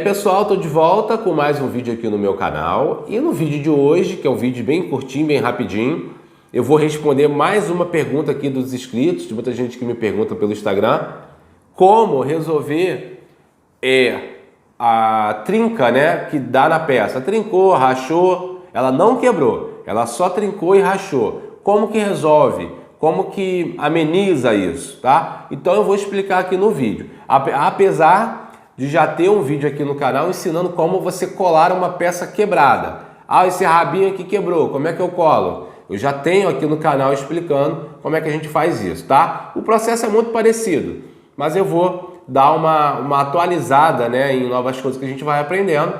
Pessoal, estou de volta com mais um vídeo aqui no meu canal e no vídeo de hoje, que é um vídeo bem curtinho, bem rapidinho, eu vou responder mais uma pergunta aqui dos inscritos, de muita gente que me pergunta pelo Instagram, como resolver a trinca, né, que dá na peça. Trincou, rachou, ela não quebrou, ela só trincou e rachou. Como que resolve? Como que ameniza isso, tá? Então eu vou explicar aqui no vídeo. Apesar de já ter um vídeo aqui no canal ensinando como você colar uma peça quebrada. Ah, esse rabinho aqui quebrou, como é que eu colo? Eu já tenho aqui no canal explicando como é que a gente faz isso, tá? O processo é muito parecido, mas eu vou dar uma atualizada, né, em novas coisas que a gente vai aprendendo.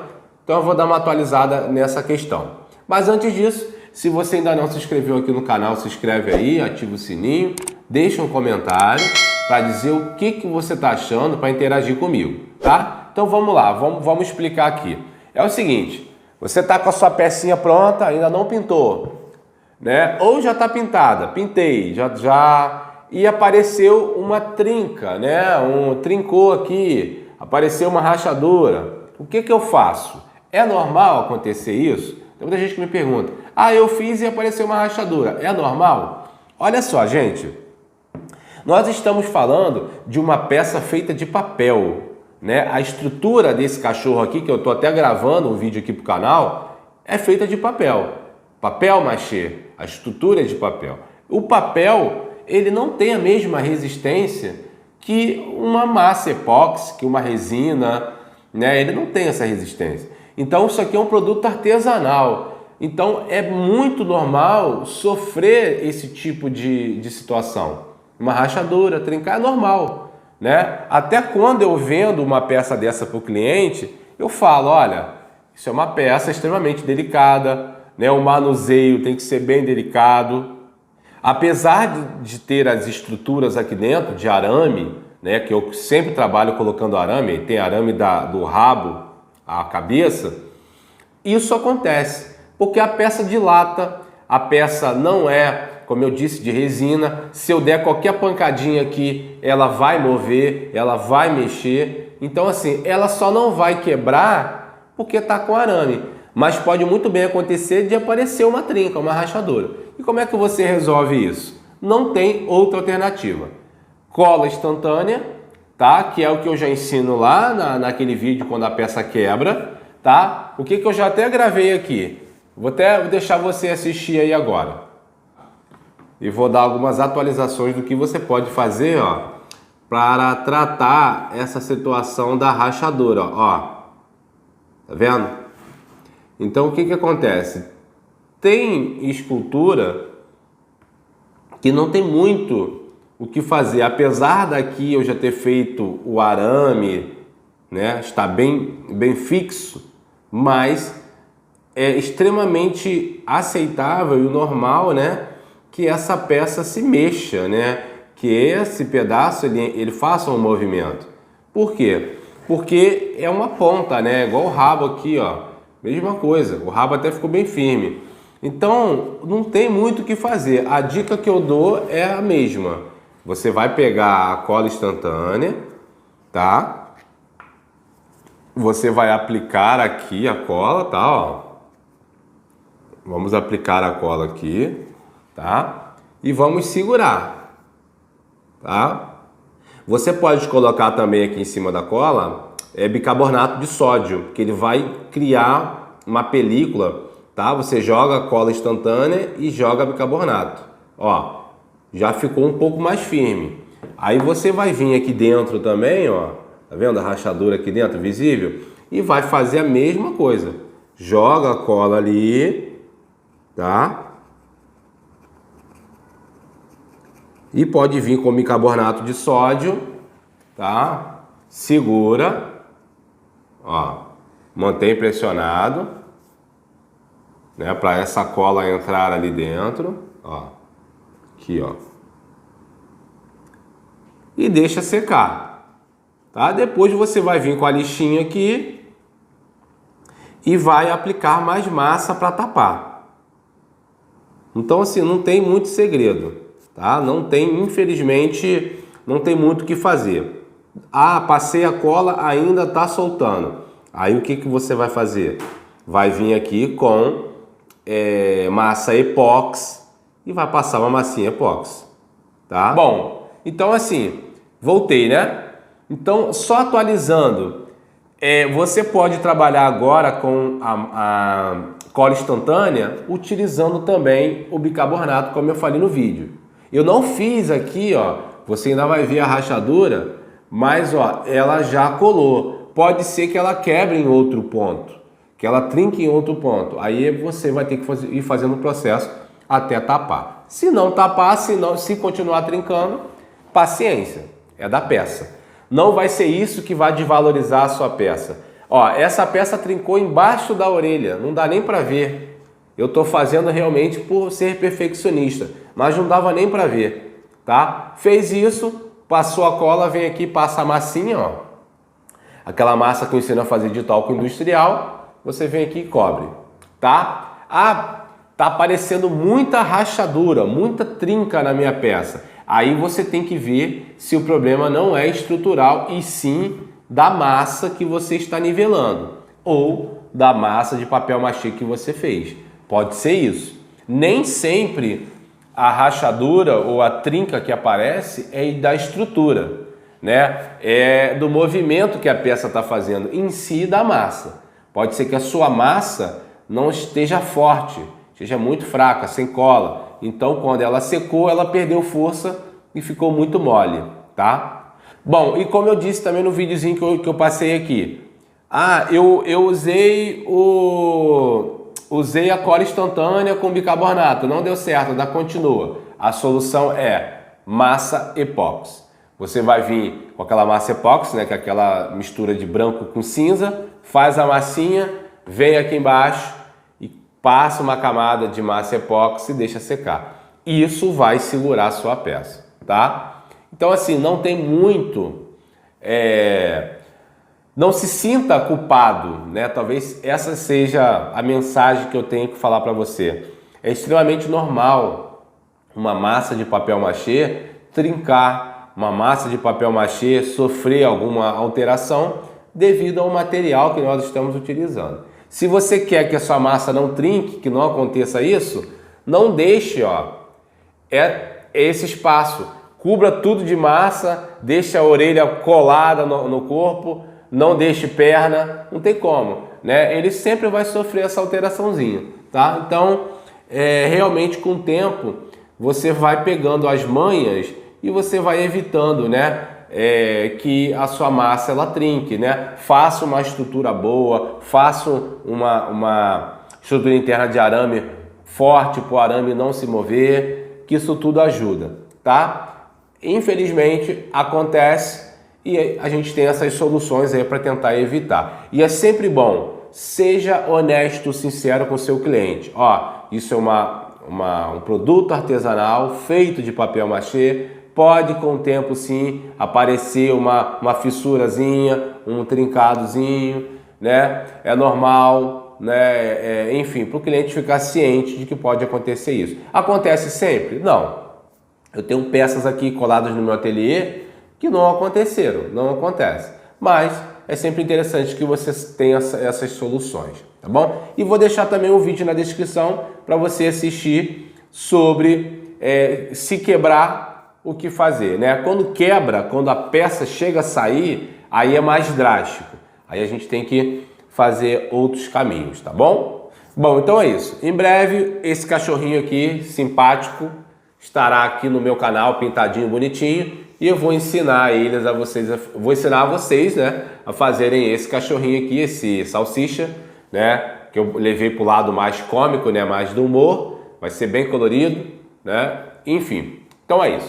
Então eu vou dar uma atualizada nessa questão. Mas antes disso, se você ainda não se inscreveu aqui no canal, se inscreve aí, ativa o sininho, deixa um comentário para dizer o que você está achando, para interagir comigo, tá? Então vamos lá, vamos explicar aqui. É o seguinte, você está com a sua pecinha pronta, ainda não pintou, né? Ou já está pintada, pintei, e apareceu uma trinca, né? Trincou aqui, apareceu uma rachadura. O que eu faço? É normal acontecer isso? Tem muita gente que me pergunta, eu fiz e apareceu uma rachadura, é normal? Olha só, gente. Nós estamos falando de uma peça feita de papel, né? A estrutura desse cachorro aqui, que eu estou até gravando um vídeo aqui para o canal, é feita de papel. Papel machê, a estrutura é de papel. O papel, ele não tem a mesma resistência que uma massa epóxi, que uma resina, né? Ele não tem essa resistência. Então isso aqui é um produto artesanal. Então é muito normal sofrer esse tipo de situação. Uma rachadura, trincar é normal, né? Até quando eu vendo uma peça dessa para o cliente, eu falo, olha, isso é uma peça extremamente delicada, né? O manuseio tem que ser bem delicado. Apesar de ter as estruturas aqui dentro de arame, né? Que eu sempre trabalho colocando arame, tem arame do rabo à cabeça, isso acontece, porque a peça dilata, a peça não é, como eu disse, de resina. Se eu der qualquer pancadinha aqui, ela vai mover, ela vai mexer. Então assim, ela só não vai quebrar porque está com arame. Mas pode muito bem acontecer de aparecer uma trinca, uma rachadura. E como é que você resolve isso? Não tem outra alternativa. Cola instantânea, tá? Que é o que eu já ensino lá naquele vídeo quando a peça quebra, tá? O que eu já até gravei aqui. Vou deixar você assistir aí agora. E vou dar algumas atualizações do que você pode fazer, ó, para tratar essa situação da rachadura, ó. Tá vendo? Então o que acontece? Tem escultura que não tem muito o que fazer, apesar daqui eu já ter feito o arame, né? Está bem fixo, mas é extremamente aceitável e normal, né? Que essa peça se mexa, né? Que esse pedaço ele faça um movimento. Por quê? Porque é uma ponta, né? Igual o rabo aqui, ó. Mesma coisa. O rabo até ficou bem firme. Então, não tem muito o que fazer. A dica que eu dou é a mesma. Você vai pegar a cola instantânea, tá? Você vai aplicar aqui a cola, tá? Ó. Vamos aplicar a cola aqui. Tá? E vamos segurar, tá? Você pode colocar também aqui em cima da cola bicarbonato de sódio, que ele vai criar uma película, tá? Você joga a cola instantânea e joga bicarbonato, ó, já ficou um pouco mais firme. Aí você vai vir aqui dentro também, ó, tá vendo a rachadura aqui dentro, visível? E vai fazer a mesma coisa, joga a cola ali, tá? E pode vir com bicarbonato de sódio, tá? Segura, ó, mantém pressionado, né? Para essa cola entrar ali dentro, ó, aqui, ó. E deixa secar, tá? Depois você vai vir com a lixinha aqui e vai aplicar mais massa para tapar. Então assim, não tem muito segredo. Tá? Não tem, infelizmente, não tem muito o que fazer. Passei a cola, ainda está soltando. Aí o que você vai fazer? Vai vir aqui com massa epóxi e vai passar uma massinha epóxi, tá? Bom, então assim, voltei, né? Então, só atualizando, você pode trabalhar agora com a cola instantânea utilizando também o bicarbonato, como eu falei no vídeo. Eu não fiz aqui, ó, você ainda vai ver a rachadura, mas ó, ela já colou. Pode ser que ela quebre em outro ponto, que ela trinque em outro ponto. Aí você vai ter que ir fazendo o processo até tapar. Se não tapar, se continuar trincando, paciência, é da peça. Não vai ser isso que vai desvalorizar a sua peça. Ó, essa peça trincou embaixo da orelha, não dá nem para ver. Eu estou fazendo realmente por ser perfeccionista, mas não dava nem para ver, tá? Fez isso, passou a cola, vem aqui, passa a massinha, ó. Aquela massa que eu ensino a fazer de talco industrial, você vem aqui e cobre, tá? Ah, tá aparecendo muita rachadura, muita trinca na minha peça. Aí você tem que ver se o problema não é estrutural e sim da massa que você está nivelando ou da massa de papel machê que você fez. Pode ser isso. Nem sempre a rachadura ou a trinca que aparece é da estrutura, né? É do movimento que a peça está fazendo em si da massa. Pode ser que a sua massa não esteja forte, esteja muito fraca, sem cola. Então, quando ela secou, ela perdeu força e ficou muito mole, tá? Bom, e como eu disse também no videozinho que eu passei aqui, eu usei a cola instantânea com bicarbonato, não deu certo, ainda continua. A solução é massa epóxi. Você vai vir com aquela massa epóxi, né, que é aquela mistura de branco com cinza, faz a massinha, vem aqui embaixo e passa uma camada de massa epóxi e deixa secar. Isso vai segurar a sua peça, tá? Então assim, não tem muito... Não se sinta culpado, né? Talvez essa seja a mensagem que eu tenho que falar para você. É extremamente normal uma massa de papel machê trincar, uma massa de papel machê sofrer alguma alteração devido ao material que nós estamos utilizando. Se você quer que a sua massa não trinque, que não aconteça isso, não deixe, ó, esse espaço. Cubra tudo de massa, deixe a orelha colada no corpo, não deixe perna, não tem como, né? Ele sempre vai sofrer essa alteraçãozinha, tá? Então, realmente com o tempo, você vai pegando as manhas e você vai evitando, né? Que a sua massa ela trinque, né? Faça uma estrutura boa, faça uma estrutura interna de arame forte para o arame não se mover, que isso tudo ajuda, tá? Infelizmente acontece e a gente tem essas soluções aí para tentar evitar. E é sempre bom, seja honesto, sincero com o seu cliente. Ó, isso é um produto artesanal feito de papel machê. Pode com o tempo sim aparecer uma fissurazinha, um trincadozinho, né? É normal, né? Enfim, para o cliente ficar ciente de que pode acontecer isso. Acontece sempre? Não. Eu tenho peças aqui coladas no meu ateliê que não aconteceram, não acontece. Mas é sempre interessante que você tenha essas soluções, tá bom? E vou deixar também um vídeo na descrição para você assistir sobre se quebrar, o que fazer, né? Quando quebra, quando a peça chega a sair, aí é mais drástico. Aí a gente tem que fazer outros caminhos, tá bom? Bom, então é isso. Em breve, esse cachorrinho aqui, simpático, estará aqui no meu canal, pintadinho, bonitinho, e eu vou ensinar vocês, né, a fazerem esse cachorrinho aqui, esse salsicha, né, que eu levei para o lado mais cômico, né, mais do humor, vai ser bem colorido, né, enfim. Então é isso.